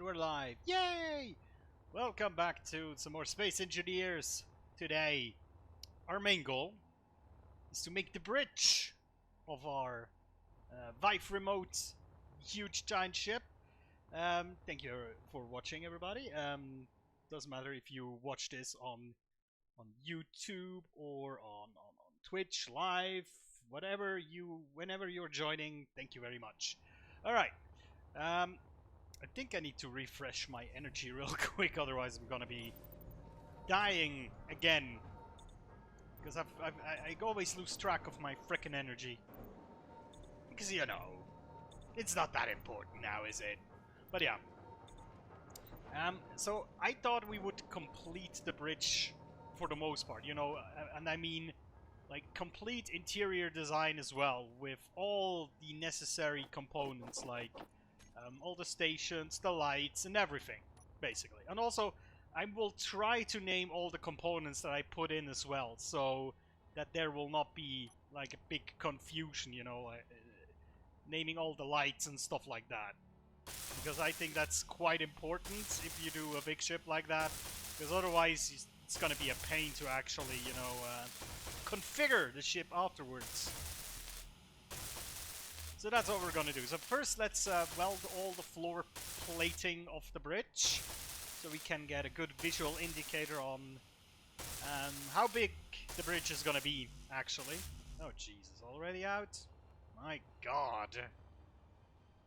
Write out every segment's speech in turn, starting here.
we're live. Yay! Welcome back to some more Space Engineers. Today, our main goal is to make the bridge of our Vive Remote huge giant ship. Thank you for watching, everybody. Doesn't matter if you watch this on YouTube or on Twitch live, whenever you're joining. Thank you very much. All right. I think I need to refresh my energy real quick, otherwise I'm gonna be dying again. Because I always lose track of my frickin' energy. Because, you know, it's not that important now, is it? But yeah. So I thought we would complete the bridge for the most part, you know, and I mean, like, complete interior design as well, with all the necessary components, like all the stations, the lights, and everything, basically. And also, I will try to name all the components that I put in as well, so that there will not be, like, a big confusion, you know, naming all the lights and stuff like that. Because I think that's quite important if you do a big ship like that, because otherwise it's gonna be a pain to actually, you know, configure the ship afterwards. So that's what we're gonna do. So first let's weld all the floor plating of the bridge, so we can get a good visual indicator on how big the bridge is gonna be, actually. Oh Jesus, already out? My God.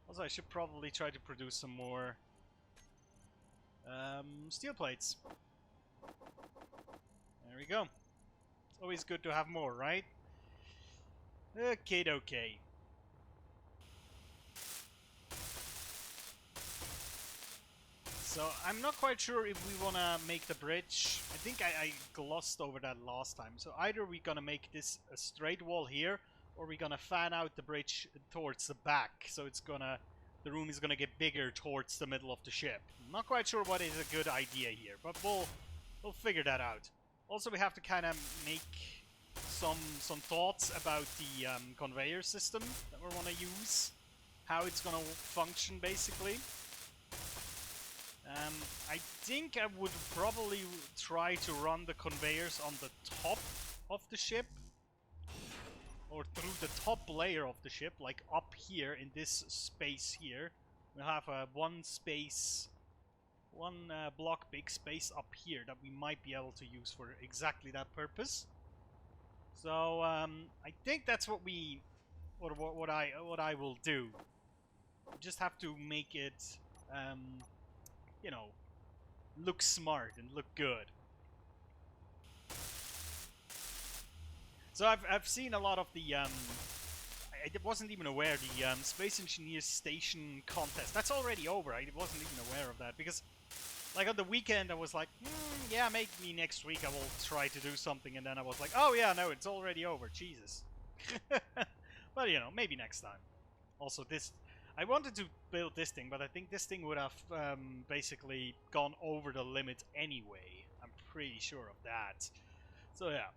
Also, I should probably try to produce some more steel plates. There we go. It's always good to have more, right? Okay. So, I'm not quite sure if we want to make the bridge. I think I glossed over that last time. So, either we're going to make this a straight wall here, or we're going to fan out the bridge towards the back. So, the room is going to get bigger towards the middle of the ship. I'm not quite sure what is a good idea here, but we'll figure that out. Also, we have to kind of make some thoughts about the conveyor system that we want to use. How it's going to function, basically. I think I would probably try to run the conveyors on the top of the ship, or through the top layer of the ship, like up here in this space here. We'll have one block big space up here that we might be able to use for exactly that purpose. So I think that's what I will do. Just have to make it you know, look smart and look good. So I've seen a lot of the I wasn't even aware the Space Engineers Station contest. That's already over. I wasn't even aware of that because, like, on the weekend I was like, yeah, make me next week. I will try to do something, and then I was like, oh yeah, no, it's already over. Jesus. But you know, maybe next time. Also, I wanted to build this thing, but I think this thing would have basically gone over the limit anyway. I'm pretty sure of that. So yeah.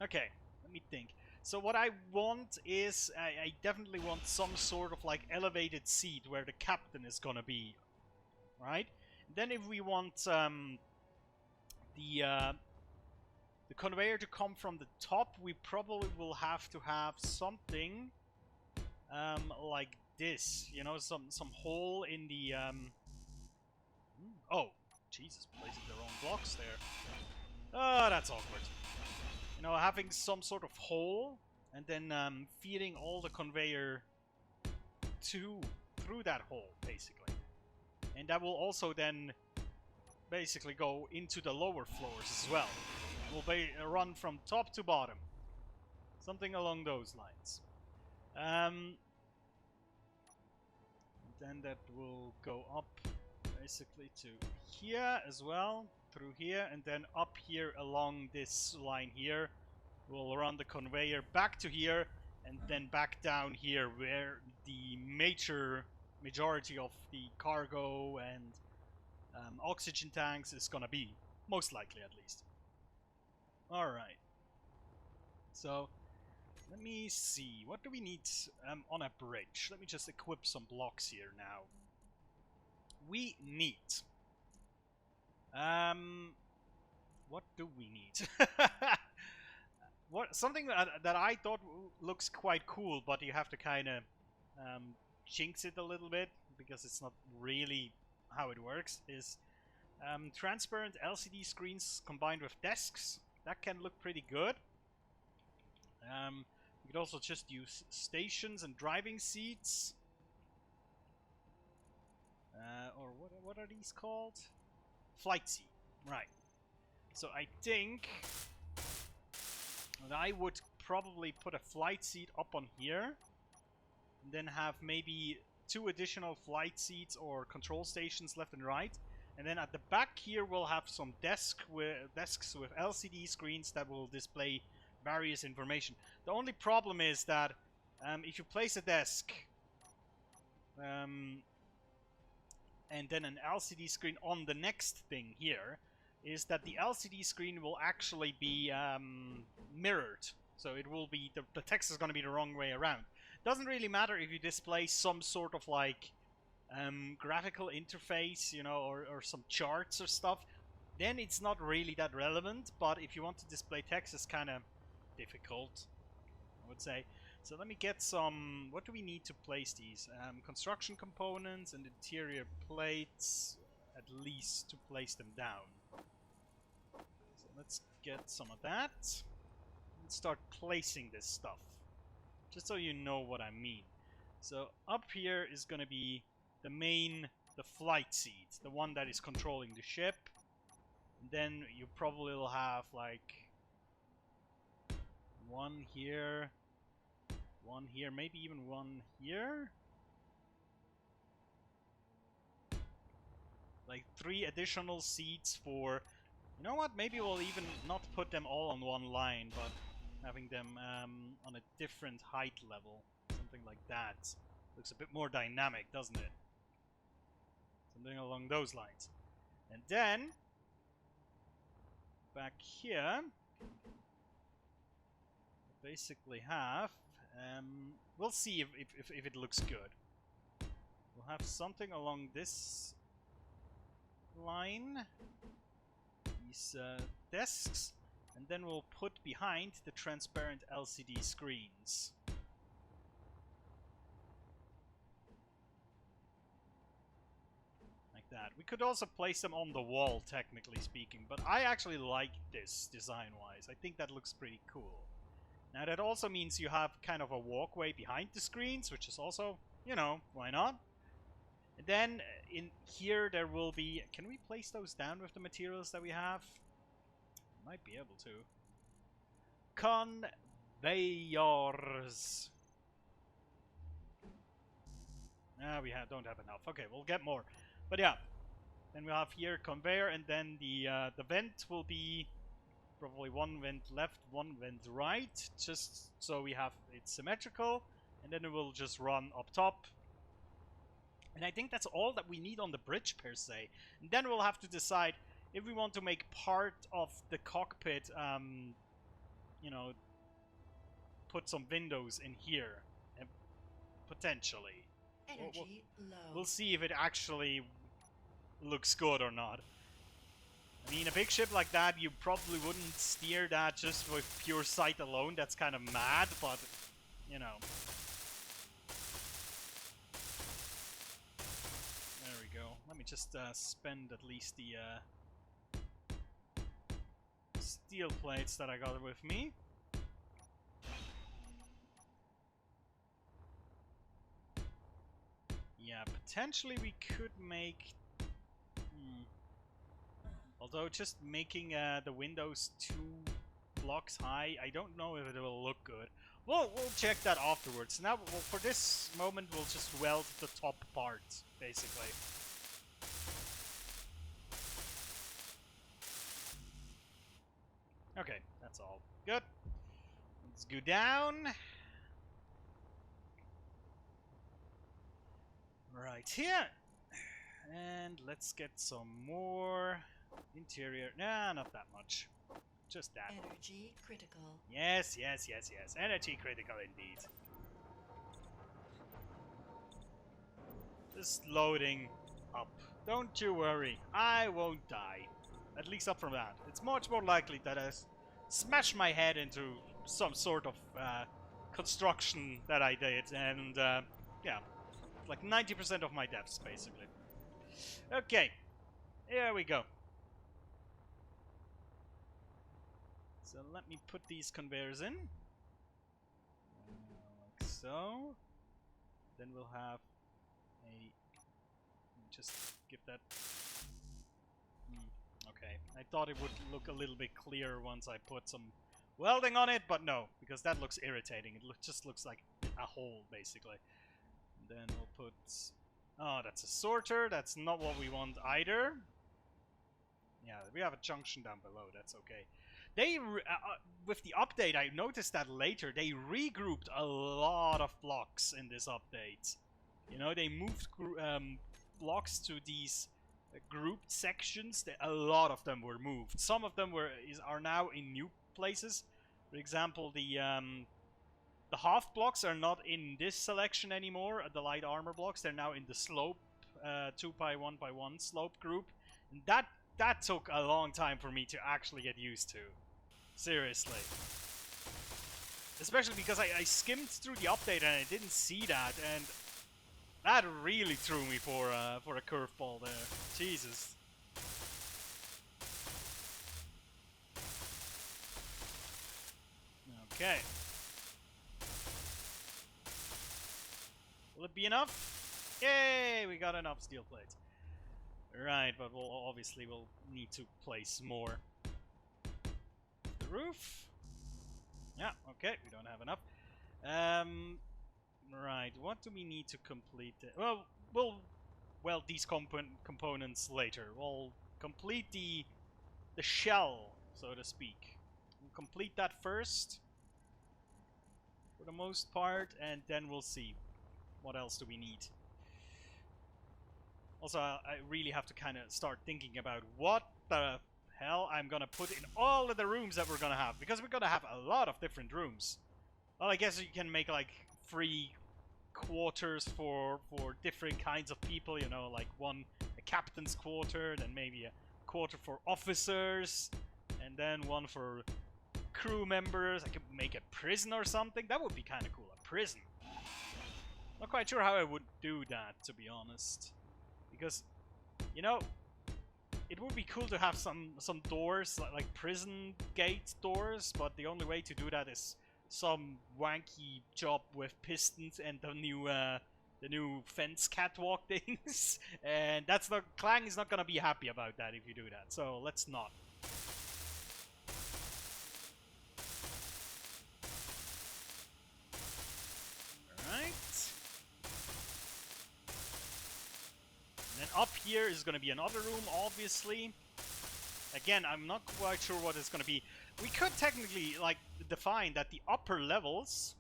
Okay, let me think. So what I want is, I definitely want some sort of like elevated seat where the captain is gonna be, right? Then if we want the conveyor to come from the top, we probably will have to have something like this, you know, some hole in the oh, Jesus, placing the wrong blocks there. Oh, that's awkward. You know, having some sort of hole and then feeding all the conveyor through that hole, basically. And that will also then basically go into the lower floors as well. It will run from top to bottom. Something along those lines. Then that will go up basically to here as well, through here, and then up here along this line here. We'll run the conveyor back to here, and then back down here where the majority of the cargo and oxygen tanks is gonna be. Most likely, at least. Alright. So, let me see. What do we need on a bridge? Let me just equip some blocks here now. we need? What do we need? Something that I thought looks quite cool, but you have to kind of jinx it a little bit because it's not really how it works. Is transparent LCD screens combined with desks. That can look pretty good. You could also just use stations and driving seats. Or what are these called? Flight seat. Right. So I think that I would probably put a flight seat up on here. And then have maybe 2 additional flight seats or control stations left and right. And then at the back here we'll have some desks with LCD screens that will display various information. The only problem is that if you place a desk and then an LCD screen on the next thing here, is that the LCD screen will actually be mirrored. So it will be, the text is going to be the wrong way around. Doesn't really matter if you display some sort of like graphical interface, you know, or some charts or stuff, then it's not really that relevant. But if you want to display text, it's kind of difficult, I would say. So let me get some, what do we need to place these? Construction components and interior plates, at least, to place them down. So let's get some of that and start placing this stuff, just so you know what I mean. So up here is going to be the flight seat, the one that is controlling the ship. And then you probably will have like one here, maybe even one here. Like 3 additional seats for, you know what, maybe we'll even not put them all on one line, but having them on a different height level. Something like that. Looks a bit more dynamic, doesn't it? Something along those lines. And then, back here, we basically have, we'll see if it looks good. We'll have something along this line, these desks, and then we'll put behind the transparent LCD screens. Like that. We could also place them on the wall, technically speaking, but I actually like this design-wise. I think that looks pretty cool. Now that also means you have kind of a walkway behind the screens, which is also, you know, why not? And then in here there will be, can we place those down with the materials that we have? Might be able to. Conveyors. We don't have enough. Okay, we'll get more. But yeah, then we'll have here conveyor, and then the vent will be probably one vent left, one vent right, just so we have it symmetrical, and then it will just run up top. And I think that's all that we need on the bridge per se. And then we'll have to decide if we want to make part of the cockpit, you know, put some windows in here, and potentially. Energy low. We'll see if it actually looks good or not. I mean, a big ship like that, you probably wouldn't steer that just with pure sight alone. That's kind of mad, but, you know. There we go. Let me just spend at least the steel plates that I got with me. Yeah, potentially we could make... Although just making the windows 2 blocks high, I don't know if it will look good. We'll check that afterwards. Now, for this moment, we'll just weld the top part, basically. Okay, that's all. Good. Let's go down. Right here. And let's get some more interior. Nah, not that much. Just that. Energy critical. Yes, yes, yes, yes. Energy critical indeed. Just loading up Don't you worry, I won't die. At least up from that. It's much more likely that I smash my head into some sort of construction that I did, and yeah, like 90% of my deaths, basically. Okay, here we go. So let me put these conveyors in. Like so. Then we'll have a... Just give that... Okay, I thought it would look a little bit clearer once I put some welding on it, but no, because that looks irritating. It just looks like a hole, basically. And then we'll put... Oh, that's a sorter. That's not what we want either. Yeah, we have a junction down below. That's okay. They with the update, I noticed that later they regrouped a lot of blocks in this update. You know, they moved blocks to these grouped sections. A lot of them were moved. Some of them are now in new places. For example, the half blocks are not in this selection anymore. The light armor blocks, they're now in the slope 2x1x1 slope group, and that took a long time for me to actually get used to. Seriously. Especially because I skimmed through the update and I didn't see that, and that really threw me for a curveball there. Jesus. Okay. Will it be enough? Yay! We got enough steel plates. Right, but we'll need to place more. The roof. Yeah, okay, we don't have enough. Right, what do we need to complete? Well, we'll weld these components later. We'll complete the shell, so to speak. We'll complete that first, for the most part, and then we'll see what else do we need. Also, I really have to kind of start thinking about what the hell I'm gonna put in all of the rooms that we're gonna have, because we're gonna have a lot of different rooms. Well, I guess you can make like 3 quarters for different kinds of people, you know, like a captain's quarter, then maybe a quarter for officers, and then one for crew members. I could make a prison or something. That would be kind of cool, a prison. Not quite sure how I would do that, to be honest. Because, you know, it would be cool to have some doors, like prison gate doors, but the only way to do that is some wanky job with pistons and the new fence catwalk things. And that's not... Clang is not gonna be happy about that if you do that, so let's not. Alright. And then up here is gonna be another room, obviously. Again, I'm not quite sure what it's gonna be. We could technically, like, define that the upper levels,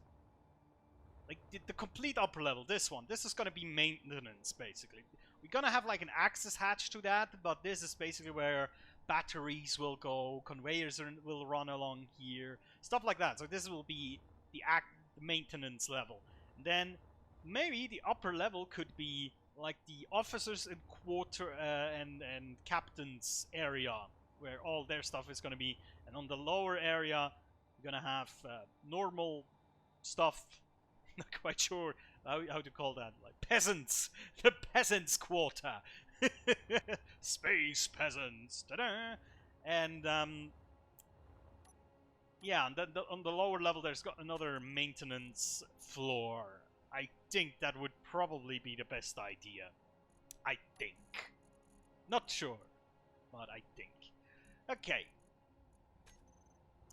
like the complete upper level, this is gonna be maintenance, basically. We're gonna have like an access hatch to that, but this is basically where batteries will go, conveyors will run along here, stuff like that. So this will be the maintenance level. And then maybe the upper level could be like the officers and quarter and captains area, where all their stuff is going to be. And on the lower area, you're going to have normal stuff. Not quite sure how to call that. Like peasants. The peasants' quarter. Space peasants. Ta-da! And yeah, and then on the lower level, there's got another maintenance floor. I think that would probably be the best idea. I think. Not sure, but I think. Okay.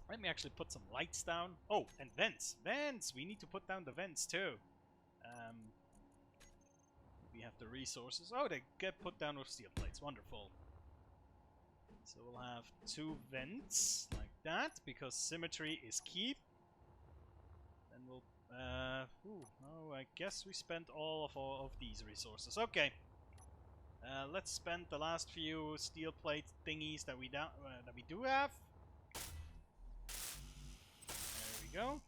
Let me actually put some lights down. Oh, and vents. Vents! We need to put down the vents too. We have the resources. Oh, they get put down with steel plates. Wonderful. So we'll have 2 vents like that, because symmetry is key. Then we'll... oh, I guess we spent all of these resources. Okay. Let's spend the last few steel plate thingies that we do have. There we go.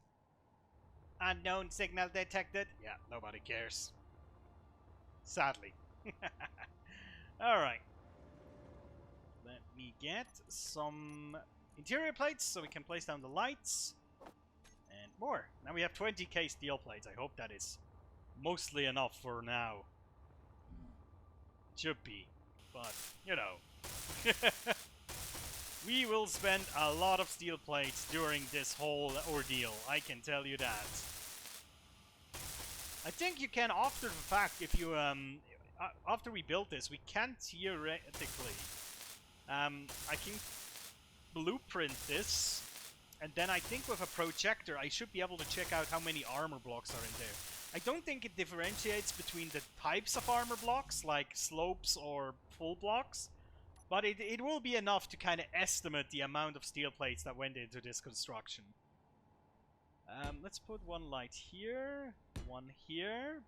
Unknown signal detected. Yeah, nobody cares. Sadly. Alright. Let me get some interior plates so we can place down the lights. And more. Now we have 20k steel plates. I hope that is mostly enough for now. Should be. But, you know. We will spend a lot of steel plates during this whole ordeal. I can tell you that. I think you can, after the fact, if you, after we build this, we can theoretically, I can blueprint this, and then I think with a projector I should be able to check out how many armor blocks are in there. I don't think it differentiates between the types of armor blocks, like slopes or full blocks, but it will be enough to kind of estimate the amount of steel plates that went into this construction. Let's put one light here, one here,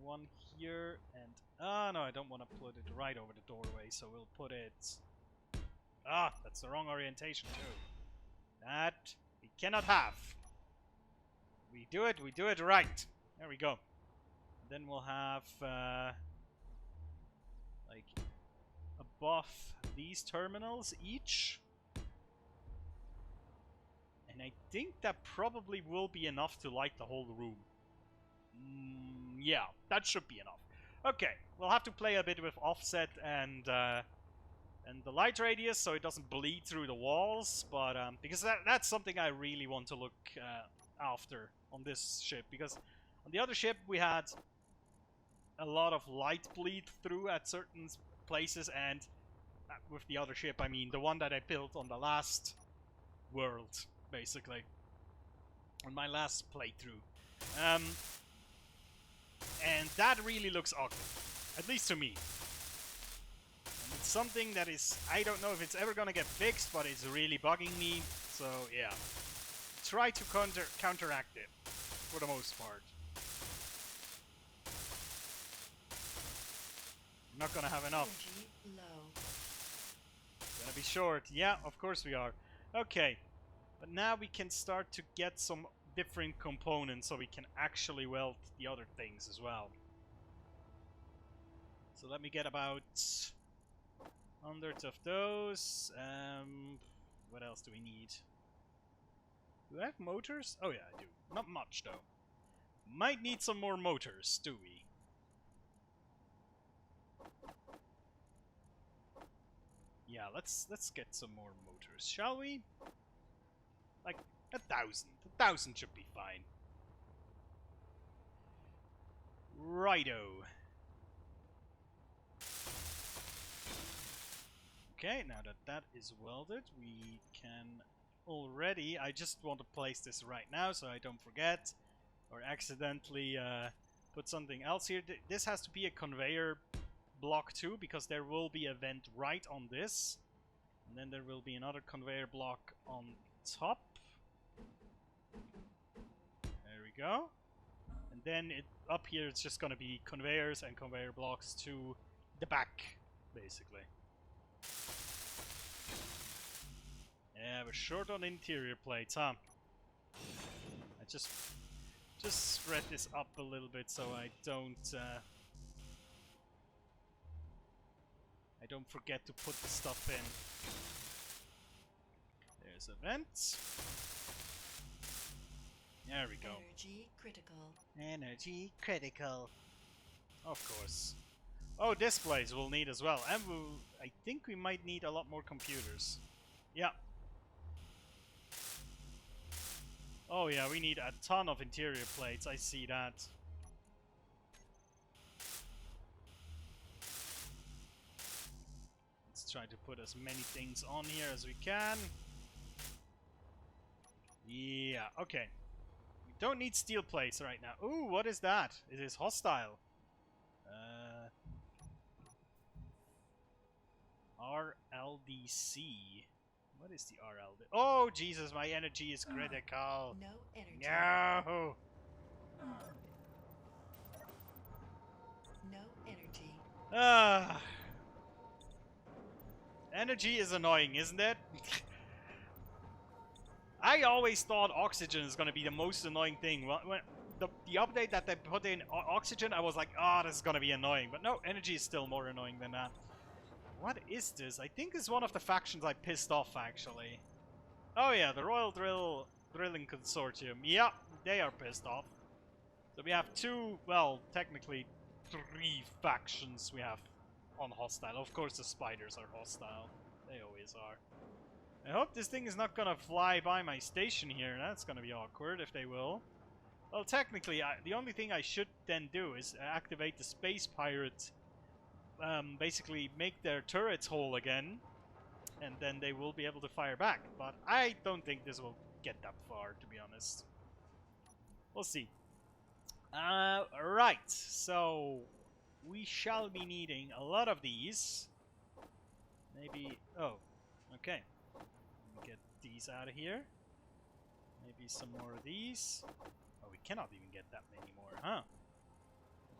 one here, and... oh, no, I don't want to put it right over the doorway, so we'll put it... ah, that's the wrong orientation, too. That we cannot have. We do it right. There we go. Then we'll have, like, above these terminals each. And I think that probably will be enough to light the whole room. Yeah, that should be enough. Okay, we'll have to play a bit with offset and the light radius so it doesn't bleed through the walls, but because that's something I really want to look after on this ship, because on the other ship we had a lot of light bleed through at certain places, and with the other ship I mean the one that I built on the last world, basically, on my last playthrough, and that really looks ugly, at least to me. And it's something that is, I don't know if it's ever gonna get fixed, but it's really bugging me, so yeah. Try to counteract it, for the most part. I'm not gonna have enough. Energy low. Gonna be short. Yeah, of course we are. Okay, but now we can start to get some different components so we can actually weld the other things as well. So let me get about hundreds of those. What else do we need? Do I have motors? Oh yeah, I do. Not much though. Might need some more motors, do we? Yeah, let's get some more motors, shall we? Like 1,000. 1,000 should be fine. Righto. Okay, now that that is welded, we can already... I just want to place this right now so I don't forget or accidentally put something else here. This has to be a conveyor block too, because there will be a vent right on this, and then there will be another conveyor block on top. There we go. And then up here it's just gonna be conveyors and conveyor blocks to the back, basically. Yeah, we're short on interior plates, huh? I just spread this up a little bit so I don't forget to put the stuff in. There's a vent. There we go. Energy critical. Energy critical. Of course. Oh, displays we'll need as well. And I think we might need a lot more computers. Yeah. Oh yeah, we need a ton of interior plates. I see that. Let's try to put as many things on here as we can. Yeah, okay. We don't need steel plates right now. Ooh, what is that? It is hostile. RLDC. What is the RLD? Oh, Jesus, my energy is critical. No energy. No! No energy. Ah. Energy is annoying, isn't it? I always thought oxygen is going to be the most annoying thing. the update that they put in oxygen, I was like, oh, this is gonna be annoying. But no, energy is still more annoying than that. What is this? I think it's one of the factions I pissed off, actually. Oh yeah, the Royal Drilling Consortium. Yeah, they are pissed off. So we have two, well, technically 3 factions we have on hostile. Of course the spiders are hostile. They always are. I hope this thing is not gonna fly by my station here. That's gonna be awkward if they will. Well, technically, the only thing I should then do is activate the space pirate. Basically make their turrets whole again. And then they will be able to fire back. But I don't think this will get that far, to be honest. We'll see. Right. So, we shall be needing a lot of these. Maybe... Oh, okay. Get these out of here. Maybe some more of these. Oh, we cannot even get that many more, huh?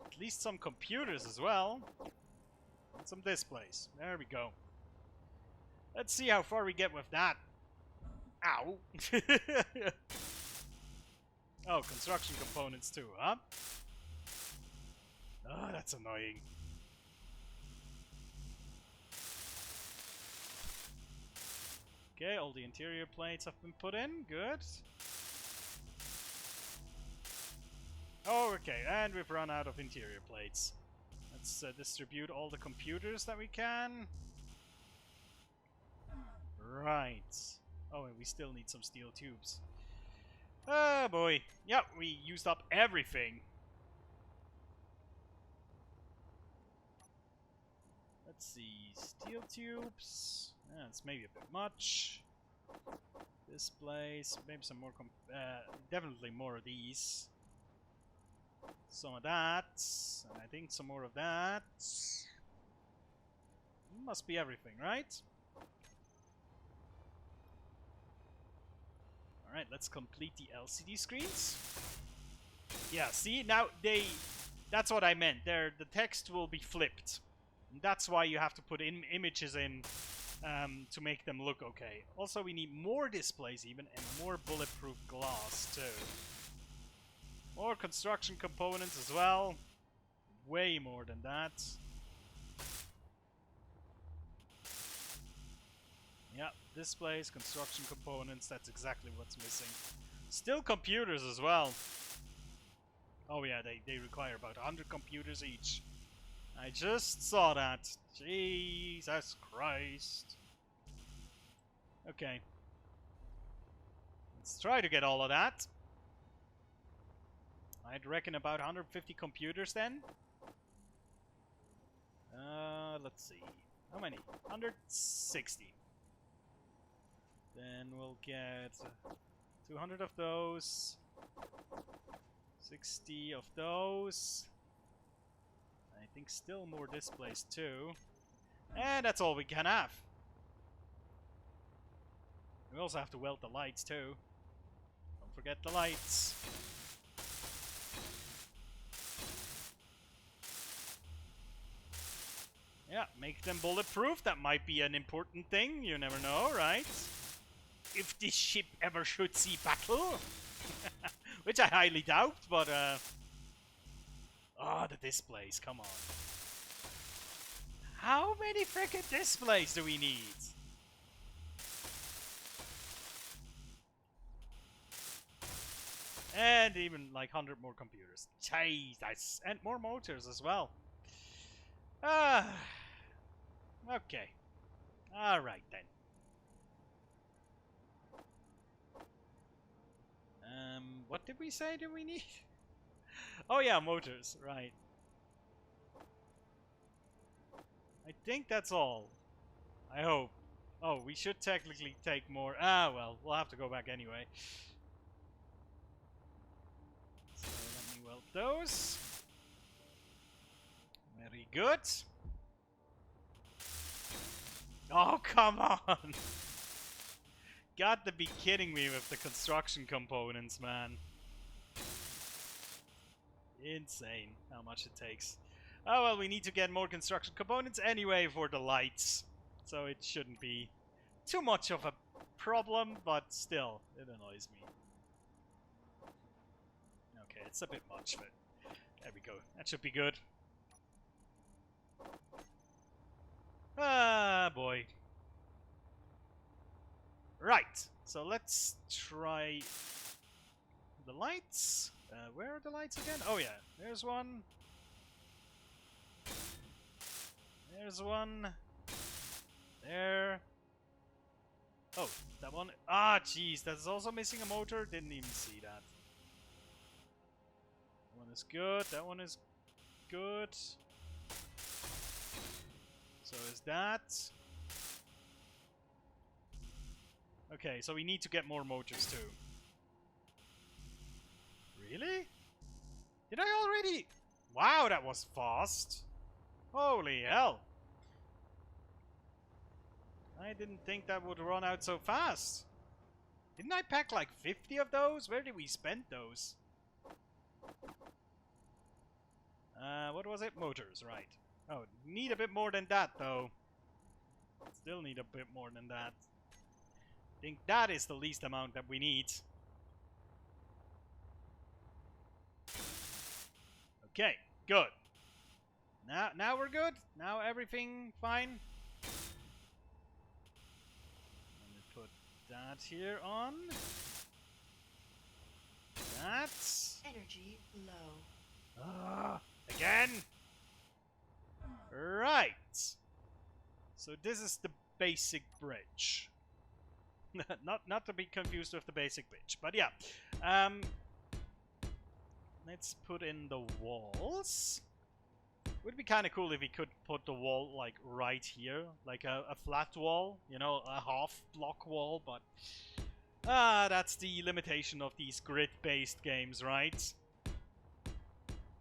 At least some computers as well. And some displays. There we go. Let's see how far we get with that. Ow! Oh, construction components too, huh? Oh, that's annoying. Okay, all the interior plates have been put in. Good. Oh, okay, and we've run out of interior plates. Let's distribute all the computers that we can. Right. Oh, and we still need some steel tubes. Oh boy. Yep, we used up everything. Let's see. Steel tubes. That's maybe a bit much. Displays. Maybe some more. Definitely more of these. Some of that. And I think some more of that. Must be everything, right? Alright, let's complete the LCD screens. Yeah, see, now that's what I meant. The text will be flipped. And that's why you have to put in images in to make them look okay. Also, we need more displays even, and more bulletproof glass too. More construction components as well. Way more than that. Yeah, displays, construction components, that's exactly what's missing. Still computers as well. Oh yeah, they require about 100 computers each. I just saw that. Jesus Christ. Okay. Let's try to get all of that. I'd reckon about 150 computers then. Let's see. How many? 160. Then we'll get 200 of those, 60 of those. I think still more displays too. And that's all we can have. We also have to weld the lights too. Don't forget the lights. Yeah, make them bulletproof. That might be an important thing. You never know, right? If this ship ever should see battle. Which I highly doubt, but oh, the displays, come on. How many frickin' displays do we need? And even like 100 more computers. Jesus. And more motors as well. Ah. Okay. Alright then. What did we say do we need? Oh yeah, motors, right. I think that's all. I hope. Oh, we should technically take more. Ah, well, we'll have to go back anyway. So let me weld those. Very good. Oh, come on! Got to be kidding me with the construction components, man. Insane how much it takes. Oh well, we need to get more construction components anyway for the lights. So it shouldn't be too much of a problem, but still, it annoys me. Okay, it's a bit much, but there we go. That should be good. Ah, boy. Right, so let's try the lights. Where are the lights again? Oh yeah, there's one. There's one. There. Oh, that one. Ah, jeez, that's also missing a motor. Didn't even see that. That one is good. That one is good. So is that. Okay, so we need to get more motors too. Really? Did I already? Wow, that was fast. Holy hell. I didn't think that would run out so fast. Didn't I pack like 50 of those? Where did we spend those? What was it? Motors, right. Oh, need a bit more than that though. Still need a bit more than that. I think that is the least amount that we need. Okay, good. Now we're good. Now everything fine. Let me put that here on. That's Energy low. again. Right. So this is the basic bridge. not to be confused with the basic bridge, but yeah. Let's put in the walls. Would be kind of cool if we could put the wall like right here, like a flat wall, you know, a half block wall, but that's the limitation of these grid-based games, right?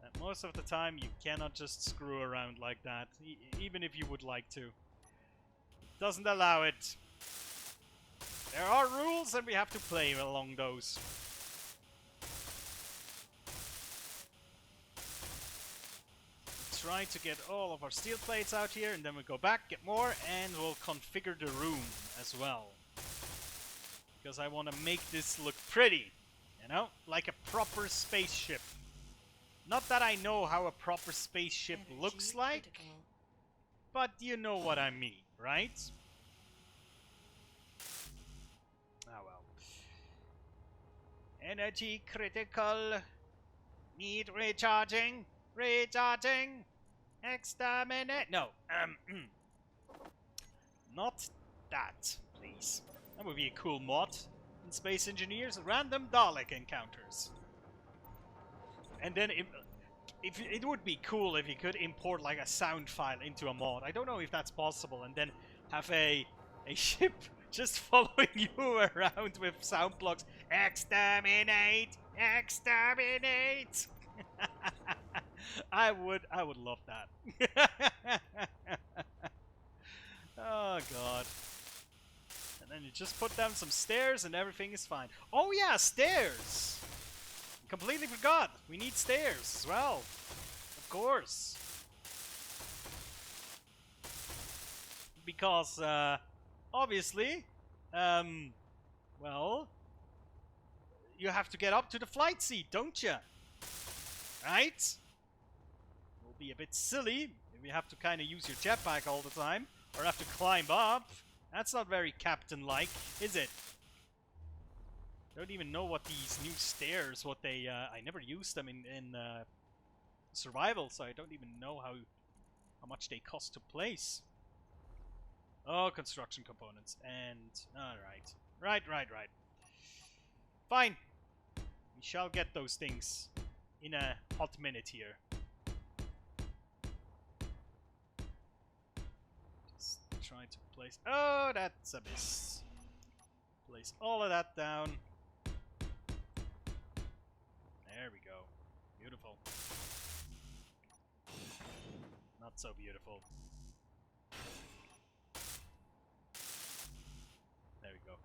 And most of the time you cannot just screw around like that, even if you would like to. It doesn't allow it. There are rules and we have to play along those. Try to get all of our steel plates out here, and then we go back, get more, and we'll configure the room as well. Because I want to make this look pretty, you know, like a proper spaceship. Not that I know how a proper spaceship Energy looks like, critical. but you know what I mean, right? Ah well. Energy critical. Need recharging. Recharging. Exterminate. No. Not that, please. That would be a cool mod in Space Engineers. Random Dalek encounters. And then if it would be cool if you could import like a sound file into a mod. I don't know if that's possible, and then have a ship just following you around with sound blocks. Exterminate! Exterminate! I would love that. Oh god. And then you just put down some stairs and everything is fine. Oh yeah, stairs! Completely forgot. We need stairs as well. Of course. Because, obviously, well, you have to get up to the flight seat, don't you? Right? It will be a bit silly if you have to kind of use your jetpack all the time, or have to climb up. That's not very captain-like, is it? I don't even know what these new stairs, what they, I never used them in survival, so I don't even know how much they cost to place. Oh, construction components, and, alright. Right. Fine. We shall get those things in a hot minute here. Just try to place, oh, that's a miss. Place all of that down. There we go. Beautiful. Not so beautiful. There we go.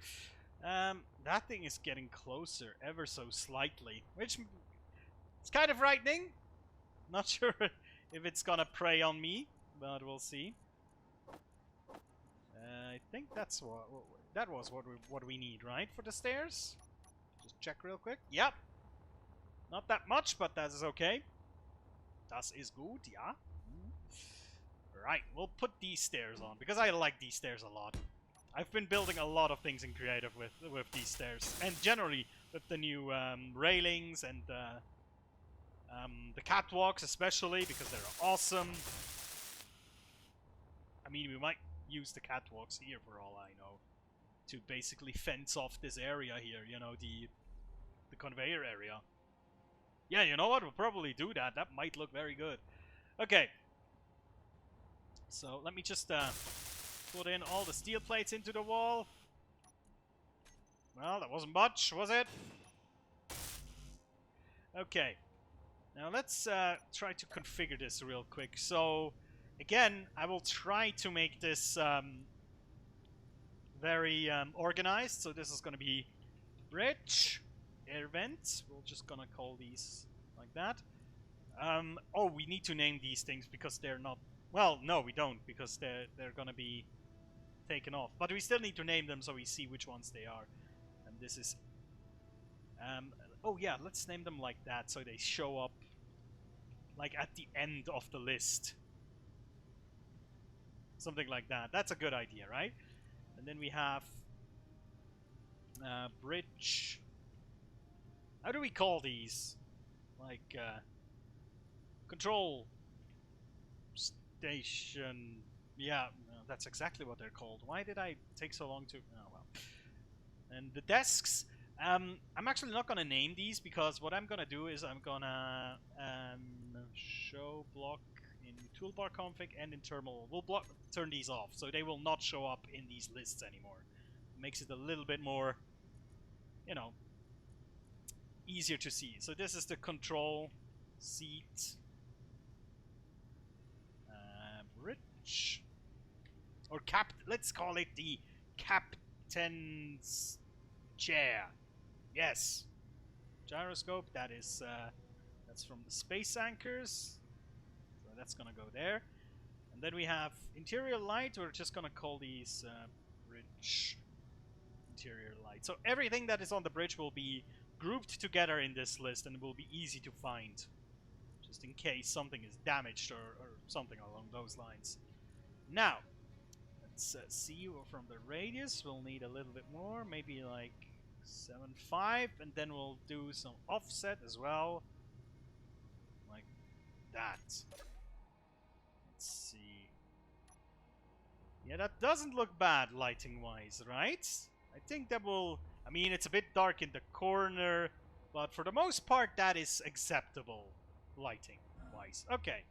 That thing is getting closer ever so slightly, which is kind of frightening. Not sure if it's gonna prey on me, but we'll see. I think that's what we need, right, for the stairs? Just check real quick. Yep. Not that much, but that is okay. Das ist gut, ja. Right, we'll put these stairs on, because I like these stairs a lot. I've been building a lot of things in creative with these stairs, and generally with the new railings and the catwalks especially, because they're awesome. I mean, we might use the catwalks here for all I know, to basically fence off this area here, you know, the conveyor area. Yeah, you know what? We'll probably do that. That might look very good. Okay. So let me just put in all the steel plates into the wall. Well, that wasn't much, was it? Okay. Now let's try to configure this real quick. So, again, I will try to make this very organized. So this is going to be bridge, air vents. We're just going to call these like that. Oh, we need to name these things because they're not... Well, no, we don't, because they're going to be taken off. But we still need to name them so we see which ones they are. And this is... oh yeah, let's name them like that so they show up like at the end of the list. Something like that. That's a good idea, right? And then we have bridge. How do we call these? Like control station. Yeah, no, that's exactly what they're called. Why did I take so long to... Oh, well. And the desks. I'm actually not going to name these because what I'm going to do is I'm going to show block in toolbar config and in terminal. We'll turn these off so they will not show up in these lists anymore. It makes it a little bit more, you know, easier to see. So this is the control seat bridge, or let's call it the captain's chair. Yes, gyroscope. That is that's from the space anchors. So that's gonna go there. And then we have interior light. We're just gonna call these bridge interior light. So everything that is on the bridge will be grouped together in this list and will be easy to find, just in case something is damaged or something along those lines. Now, let's see from the radius. We'll need a little bit more, maybe like 7.5, and then we'll do some offset as well, like that. Let's see. Yeah, that doesn't look bad lighting-wise, right? I think that will... I mean, it's a bit dark in the corner, but for the most part, that is acceptable lighting-wise. Okay.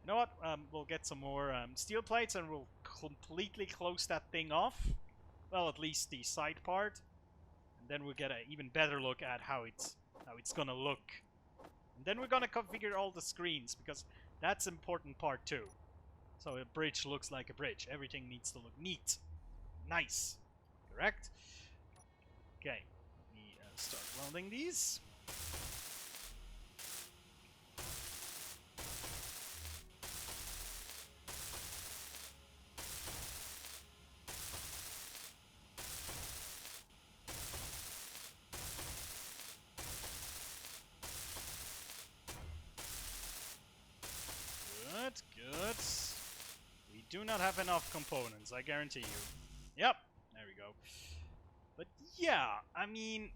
You know what? We'll get some more steel plates and we'll completely close that thing off. Well, at least the side part. And then we'll get an even better look at how it's gonna look. And then we're gonna configure all the screens, because that's an important part too. So a bridge looks like a bridge. Everything needs to look neat. Nice. Correct? Okay. Let me start welding these. Good. We do not have enough components, I guarantee you. Yep, there we go. But yeah, I mean,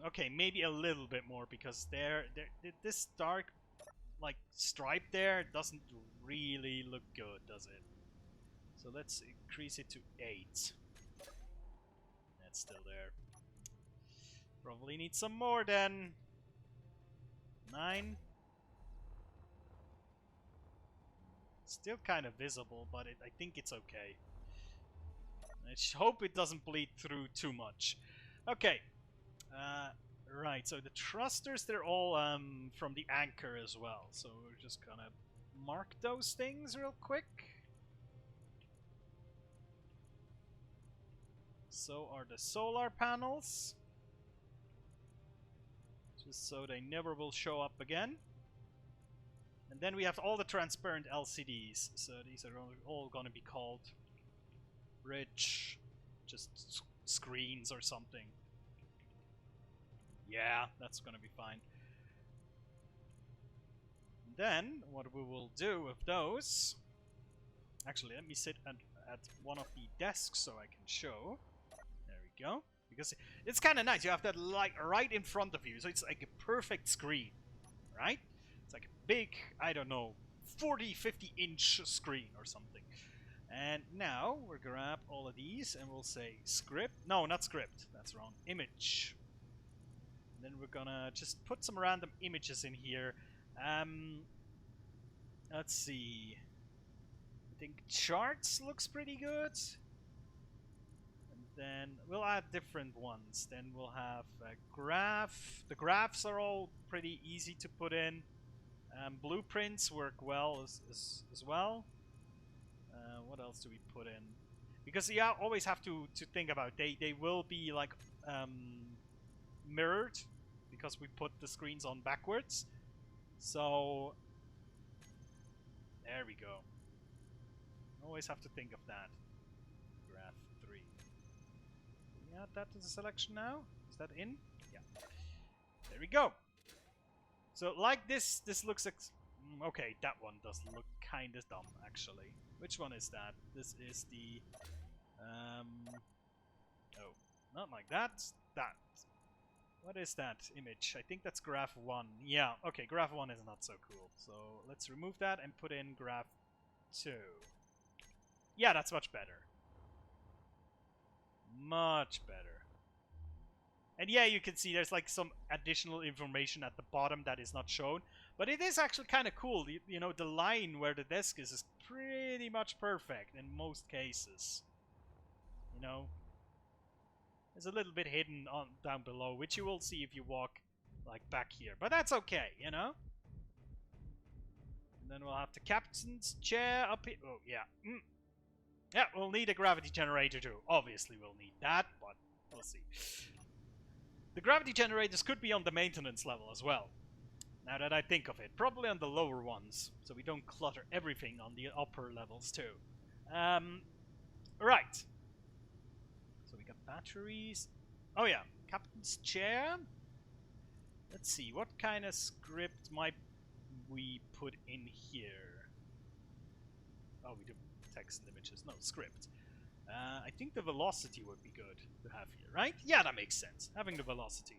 okay, maybe a little bit more, because this dark, like, stripe there doesn't really look good, does it? So let's increase it to 8. That's still there. Probably need some more then. 9. Still kind of visible, but I think it's okay. I hope it doesn't bleed through too much. Okay. Right, so the thrusters, they're all from the anchor as well. So we're just gonna mark those things real quick. So are the solar panels. Just so they never will show up again. And then we have all the transparent LCDs. So these are all going to be called bridge, just screens or something. Yeah, that's going to be fine. Then, what we will do with those... Actually, let me sit at one of the desks so I can show. There we go. Because it's kind of nice. You have that light right in front of you. So it's like a perfect screen. Right? It's like a big, I don't know, 40, 50-inch screen or something. And now we'll grab all of these and we'll say script. No, not script. That's wrong. Image. And then we're gonna just put some random images in here. Let's see. I think charts looks pretty good. And then we'll add different ones. Then we'll have a graph. The graphs are all pretty easy to put in. Blueprints work well as well. What else do we put in? Because you always have to think about they will be like mirrored because we put the screens on backwards. So there we go. Always have to think of that. Graph 3. Can we add that to the selection now? Is that in? Yeah. There we go. So like this looks okay. That one does look kind of dumb actually. Which one is that? This is the oh, not like that. That. What is that image? I think that's graph 1. Yeah, okay, graph 1 is not so cool. So let's remove that and put in graph 2. Yeah, that's much better. Much better. And yeah, you can see there's like some additional information at the bottom that is not shown. But it is actually kind of cool. You know, the line where the desk is pretty much perfect in most cases. You know? There's a little bit hidden on down below, which you will see if you walk like back here. But that's okay, you know? And then we'll have the captain's chair up here. Oh, yeah. Yeah, we'll need a gravity generator too. Obviously we'll need that, but we'll see. The gravity generators could be on the maintenance level as well. Now that I think of it. Probably on the lower ones, so we don't clutter everything on the upper levels too. Right. So we got batteries. Oh yeah, captain's chair. Let's see, what kind of script might we put in here? Oh, we do text and images. No, script. I think the velocity would be good to have here, right? Yeah, that makes sense. Having the velocity.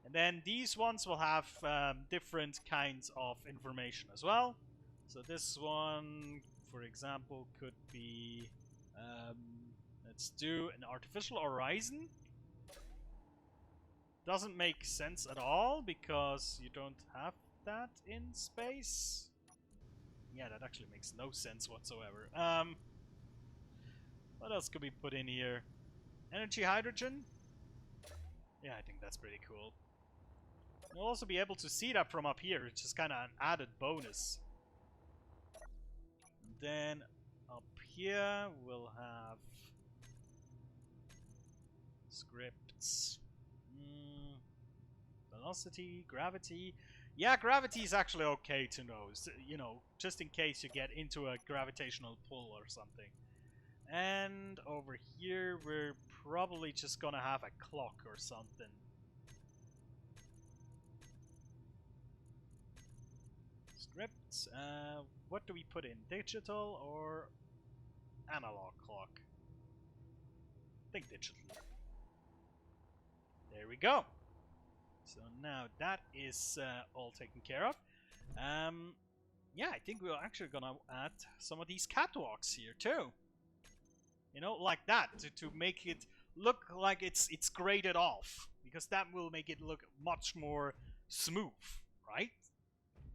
And then these ones will have different kinds of information as well. So this one, for example, could be... let's do an artificial horizon. Doesn't make sense at all because you don't have that in space. Yeah, that actually makes no sense whatsoever. What else could we put in here? Energy hydrogen? Yeah, I think that's pretty cool. We'll also be able to see that from up here. It's just kind of an added bonus. And then up here we'll have scripts. Velocity, gravity. Yeah, gravity is actually okay to know. So, you know, just in case you get into a gravitational pull or something. And over here we're probably just gonna have a clock or something. Scripts. What do we put in? Digital or analog clock? I think digital. There we go. So now that is all taken care of. Yeah, I think we're actually gonna add some of these catwalks here too. You know, like that, to make it look like it's graded off, because that will make it look much more smooth, right?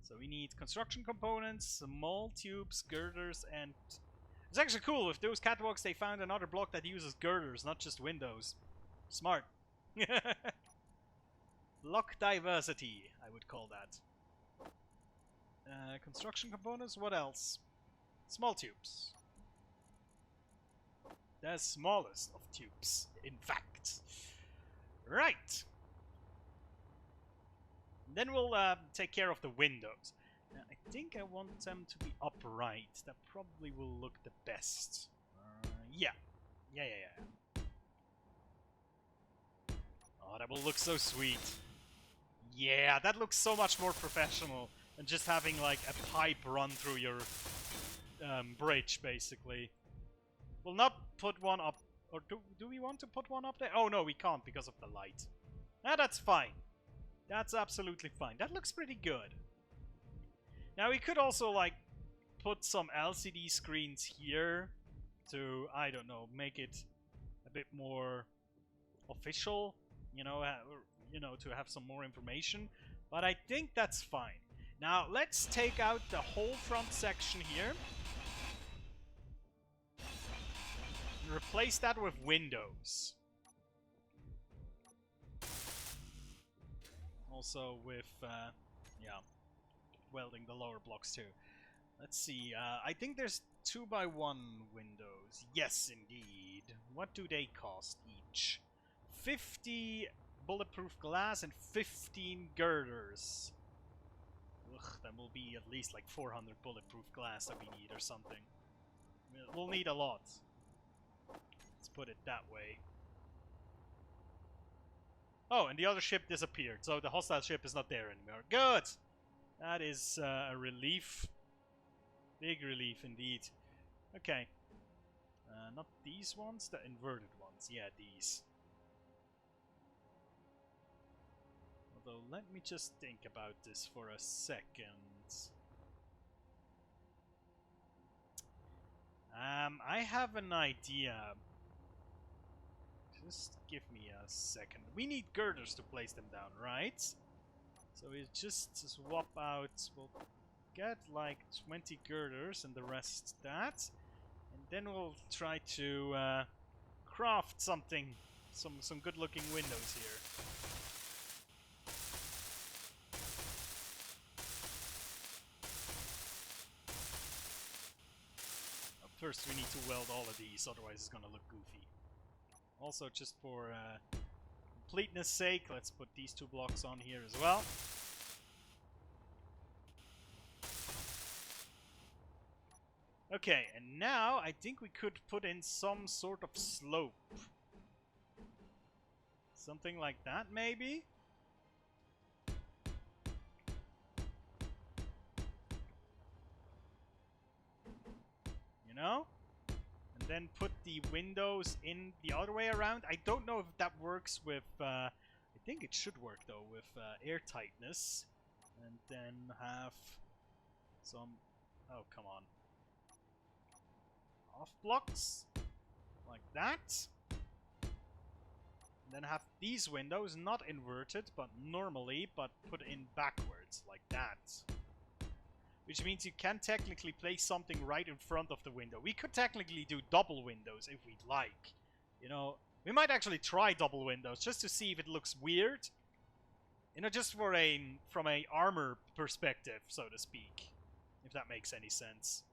So we need construction components, small tubes, girders, and it's actually cool. With those catwalks, they found another block that uses girders, not just windows. Smart. Block diversity, I would call that. Construction components, what else? Small tubes. The smallest of tubes, in fact. Right. Then we'll take care of the windows. Now, I think I want them to be upright. That probably will look the best. Yeah. Yeah. Oh, that will look so sweet. Yeah, that looks so much more professional. and just having like a pipe run through your bridge, basically. We'll not put one up, or do we want to put one up there? Oh no, we can't because of the light. Ah, that's fine. That's absolutely fine. That looks pretty good. Now we could also like put some LCD screens here to, I don't know, make it a bit more official, you know, to have some more information. But I think that's fine. Now let's take out the whole front section here and replace that with windows. Also with, yeah, welding the lower blocks too. Let's see, I think there's 2x1 windows. Yes, indeed. What do they cost each? 50 bulletproof glass and 15 girders. Ugh, that will be at least like 400 bulletproof glass that we need or something. We'll need a lot. Let's put it that way. Oh, and the other ship disappeared, so the hostile ship is not there anymore. Good! That is a relief. Big relief indeed. Okay. Not these ones, the inverted ones. Yeah, these. Although, let me just think about this for a second. I have an idea. Just give me a second. We need girders to place them down, right? So we just swap out. We'll get like 20 girders and the rest that. And then we'll try to craft something. Some good looking windows here. First we need to weld all of these, otherwise it's gonna look goofy. Also, just for completeness sake, let's put these 2 blocks on here as well. Okay, and now I think we could put in some sort of slope. Something like that, maybe? You know? And then put the windows in the other way around. I don't know if that works with... I think it should work, though, with airtightness. And then have some... Oh, come on. Off blocks. Like that. And then have these windows not inverted, but normally, but put in backwards, like that. Which means you can technically place something right in front of the window. We could technically do double windows if we'd like. You know, we might actually try double windows just to see if it looks weird. You know, just for from a armor perspective, so to speak. If that makes any sense.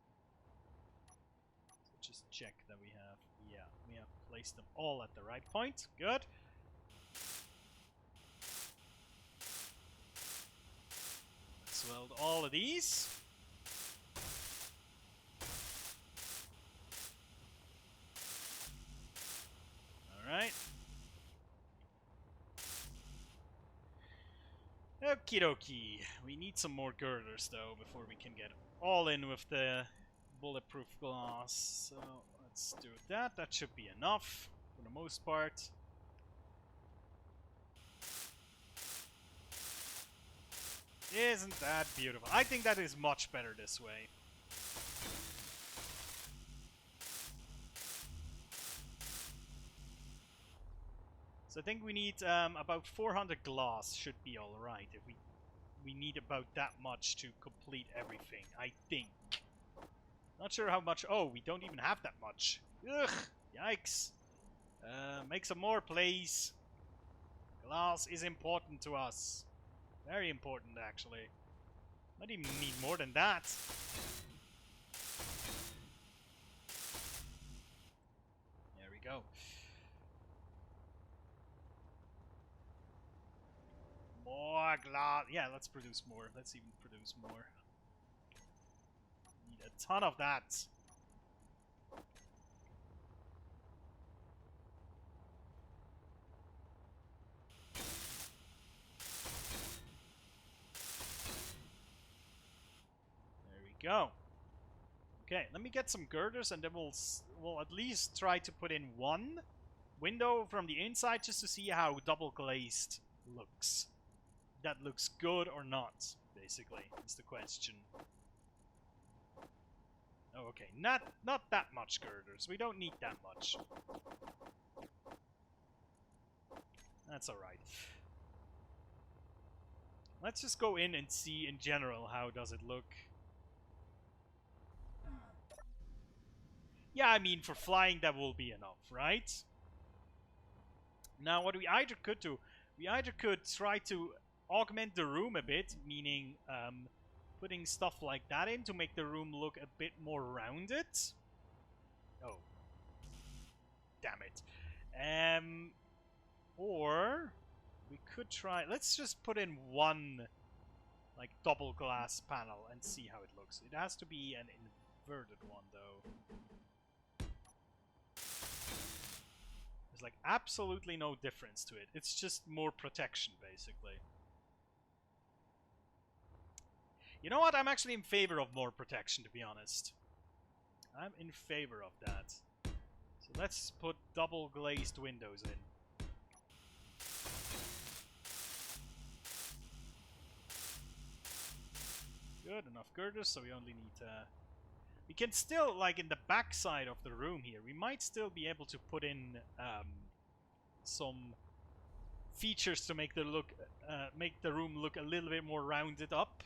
So just check that we have, yeah, we have placed them all at the right point. Good. Let's weld all of these. Alright. Okie dokie. We need some more girders though before we can get all in with the bulletproof glass. So let's do that. That should be enough for the most part. Isn't that beautiful? I think that is much better this way. So I think we need about 400 glass should be alright. If we need about that much to complete everything, I think. Not sure how much. Oh, we don't even have that much. Ugh, yikes. Make some more, please. Glass is important to us. Very important, actually. Might even need more than that. There we go. More glass. Yeah, let's produce more. Let's even produce more. Need a ton of that. go. Okay, let me get some girders, and then we'll at least try to put in one window from the inside just to see how double glazed looks. That looks good or not, basically, is the question. Oh, okay, not that much girders. We don't need that much. That's alright. Let's just go in and see in general how does it look. Yeah, I mean, for flying that will be enough, right? Now, what we either could do, we either could try to augment the room a bit, meaning putting stuff like that in to make the room look a bit more rounded. Oh. Damn it. Or we could try, let's just put in one like double glass panel and see how it looks. It has to be an inverted one though. There's like absolutely no difference to it. It's just more protection basically. You know what? I'm actually in favor of more protection, to be honest. I'm in favor of that. So let's put double glazed windows in. Good, enough girders, so we only need... we can still, like in the back side of the room here, we might still be able to put in some features to make the room look a little bit more rounded up.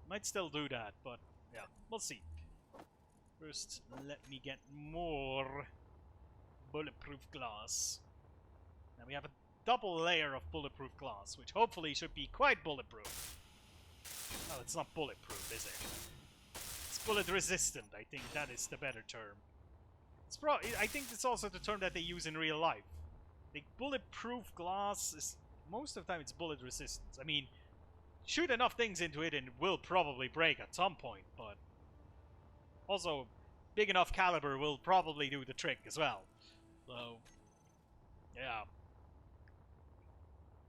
Might still do that, but yeah, we'll see. First, let me get more bulletproof glass. Now we have a double layer of bulletproof glass, which hopefully should be quite bulletproof. Well, it's not bulletproof, is it? It's bullet resistant, I think that is the better term. It's I think it's also the term that they use in real life. The bulletproof glass is, most of the time it's bullet resistant. I mean, shoot enough things into it and it will probably break at some point, but also big enough caliber will probably do the trick as well. So, yeah.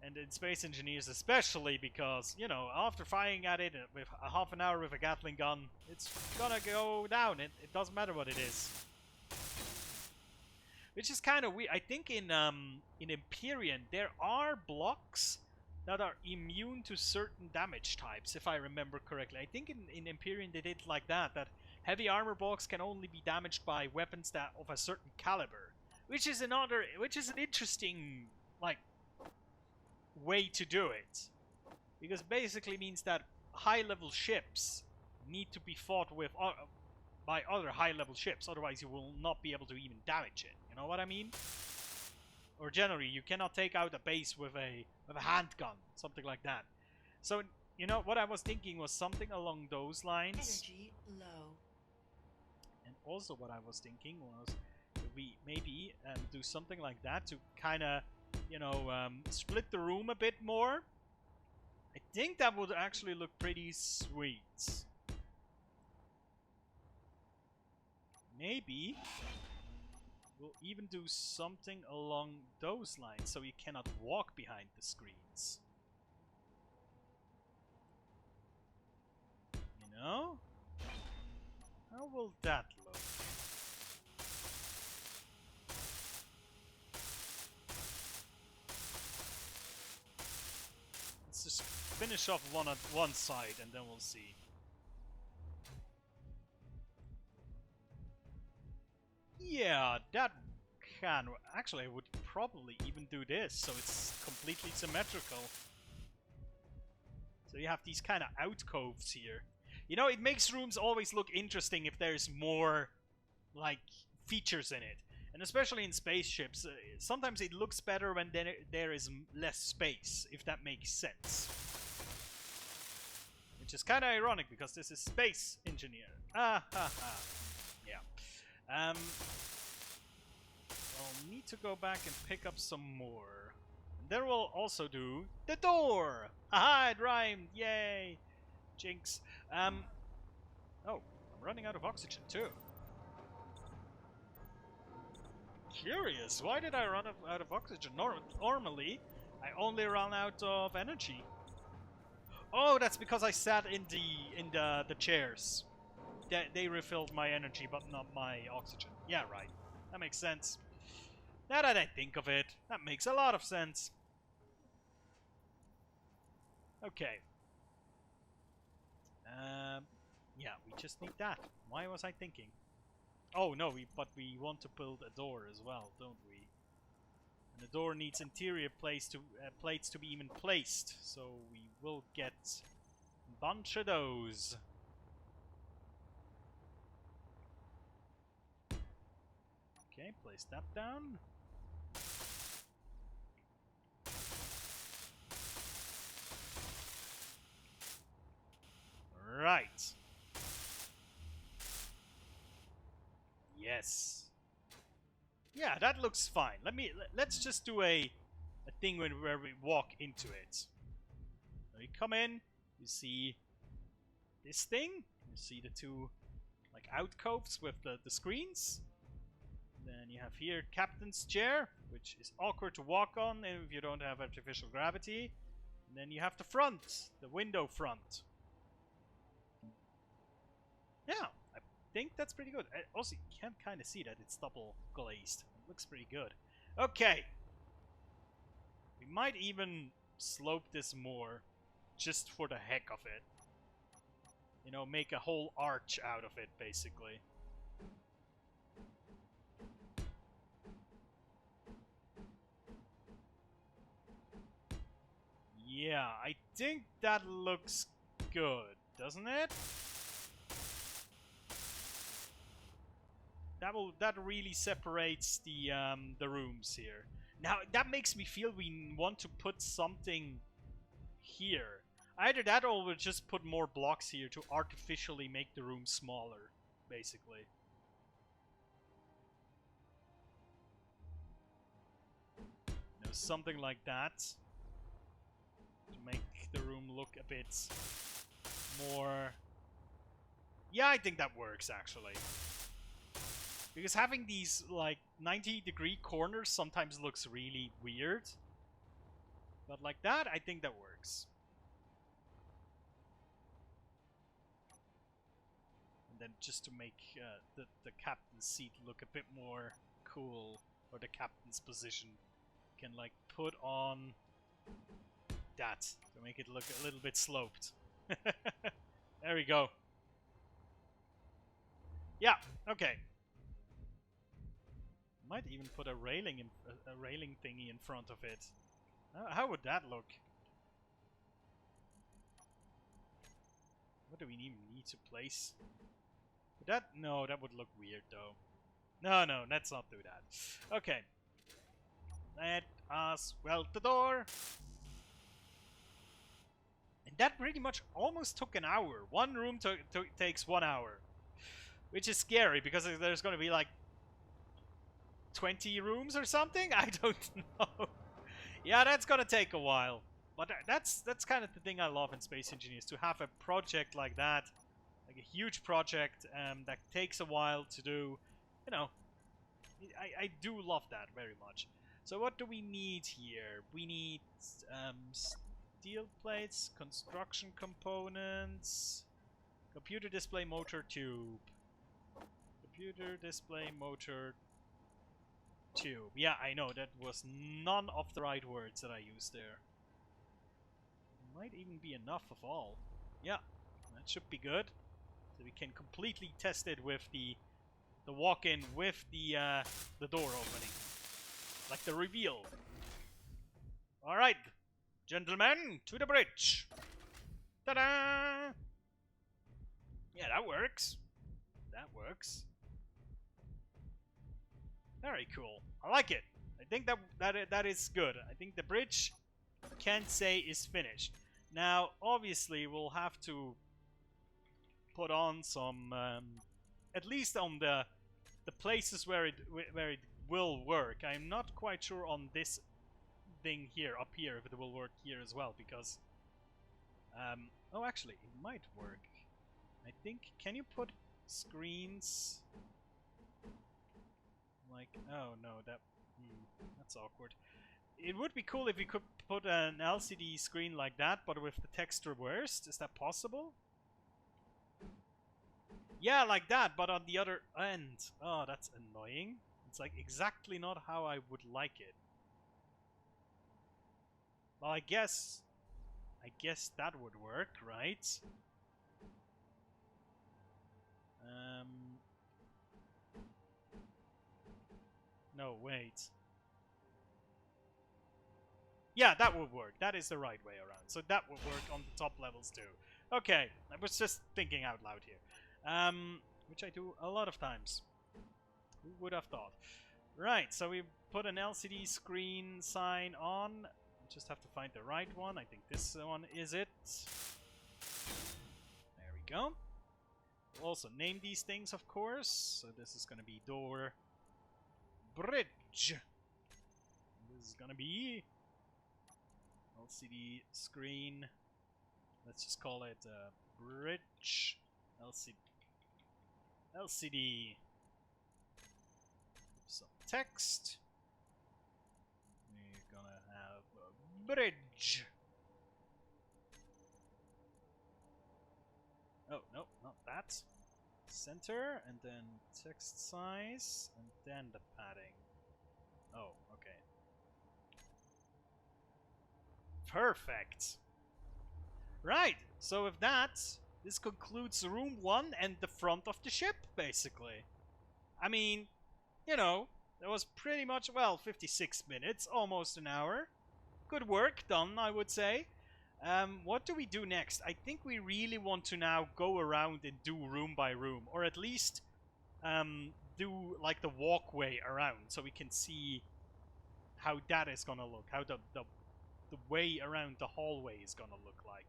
And in Space Engineers especially, because, you know, after firing at it with a half an hour with a Gatling gun, it's gonna go down. It doesn't matter what it is. Which is kind of weird. I think in Empyrean there are blocks that are immune to certain damage types, if I remember correctly. I think in Empyrean they did like that heavy armor blocks can only be damaged by weapons that of a certain caliber, which is an interesting like way to do it, because basically means that high-level ships need to be fought with by other high-level ships, otherwise you will not be able to even damage it. You know what I mean? Or generally, you cannot take out a base with a handgun, something like that. So, you know, what I was thinking was something along those lines. Energy low. And also what I was thinking was we maybe do something like that to kind of, you know, split the room a bit more. I think that would actually look pretty sweet. Maybe we'll even do something along those lines so you cannot walk behind the screens. You know? How will that look? Let's just finish off one on one side and then we'll see. Yeah, that can... Actually, I would probably even do this, so it's completely symmetrical. So you have these kind of alcoves here. You know, it makes rooms always look interesting if there's more, like, features in it. And especially in spaceships, sometimes it looks better when there is less space, if that makes sense. Which is kind of ironic, because this is Space Engineer. Ah, ha, ha. Yeah. I'll need to go back and pick up some more. Then we'll also do the door! Haha, it rhymed! Yay! Jinx. Oh, I'm running out of oxygen too. Curious, why did I run out of oxygen? Normally, I only run out of energy. Oh, that's because I sat in the chairs. they refilled my energy, but not my oxygen. Yeah, right. That makes sense. Now that I think of it, that makes a lot of sense. Okay. Yeah, we just need that. Why was I thinking? Oh no, but we want to build a door as well, don't we? And the door needs interior plates to be even placed, so we will get a bunch of those. Okay, place that down. Right. Yes. Yeah, that looks fine. Let's just do a thing where we walk into it. When you come in, you see this thing. You see the two like alcoves with the screens. Then you have here captain's chair, which is awkward to walk on if you don't have artificial gravity. And then you have the front, the window front. Yeah, I think that's pretty good. Also, you can kind of see that it's double glazed. It looks pretty good. Okay. We might even slope this more, just for the heck of it. You know, make a whole arch out of it, basically. Yeah, I think that looks good, doesn't it? That really separates the rooms here. Now that makes me feel we want to put something here. Either that or we'll just put more blocks here to artificially make the room smaller, basically. You know, something like that to make the room look a bit more. Yeah, I think that works actually. Because having these, like, 90-degree corners sometimes looks really weird. But like that, I think that works. And then just to make the captain's seat look a bit more cool, or the captain's position, can, like, put on that to make it look a little bit sloped. There we go. Yeah, okay. Might even put a railing thingy in front of it. How would that look? What do we even need to place? No, that would look weird though. No, let's not do that. Okay. Let us weld the door. And that pretty much almost took an hour. One room takes 1 hour. Which is scary because there's going to be like 20 rooms or something? I don't know. Yeah, that's gonna take a while. But that's kind of the thing I love in Space Engineers, to have a project like that, like a huge project that takes a while to do. You know, I do love that very much. So what do we need here? We need steel plates, construction components, computer display motor tube, computer display motor tube. Yeah, I know, that was none of the right words that I used there. Might even be enough of all. Yeah, that should be good. So we can completely test it with the walk-in with the door opening. Like the reveal. Alright, gentlemen, to the bridge. Ta-da! Yeah, that works. That works. Very cool. I like it. I think that is good. I think the bridge, can't say is finished. Now, obviously, we'll have to put on some, at least on the places where it will work. I'm not quite sure on this thing here, up here, if it will work here as well, because, oh, actually, it might work. I think, can you put screens? Like, oh no, that's awkward. It would be cool if you could put an LCD screen like that, but with the text reversed. Is that possible? Yeah, like that, but on the other end. Oh, that's annoying. It's like exactly not how I would like it. Well, I guess that would work, right? Um, no, wait. Yeah, that would work. That is the right way around. So that would work on the top levels too. Okay, I was just thinking out loud here. Which I do a lot of times. Who would have thought? Right, so we put an LCD screen sign on. Just have to find the right one. I think this one is it. There we go. We'll also name these things, of course. So this is going to be door bridge. This is going to be LCD screen. Let's just call it bridge LCD. Some text. We're gonna have a bridge. Oh, no, not that. Center, and then text size, and then the padding. Oh, okay. Perfect. Right, so with that, this concludes room 1 and the front of the ship, basically. I mean, you know, that was pretty much, well, 56 minutes, almost an hour. Good work done, I would say. What do we do next? I think we really want to now go around and do room by room, or at least do like the walkway around, so we can see how that is gonna look, how the way around the hallway is gonna look like.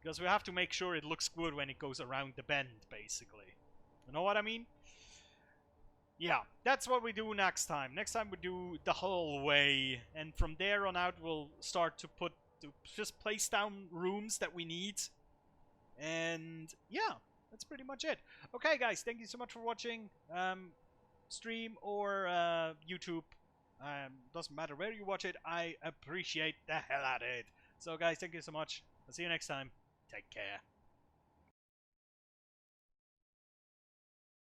Because we have to make sure it looks good when it goes around the bend, basically. You know what I mean? Yeah, that's what we do next time. Next time we do the hallway, and from there on out we'll start to just place down rooms that we need. And yeah, that's pretty much it. Okay, guys, thank you so much for watching. Stream or YouTube. Doesn't matter where you watch it. I appreciate the hell out of it. So, guys, thank you so much. I'll see you next time. Take care.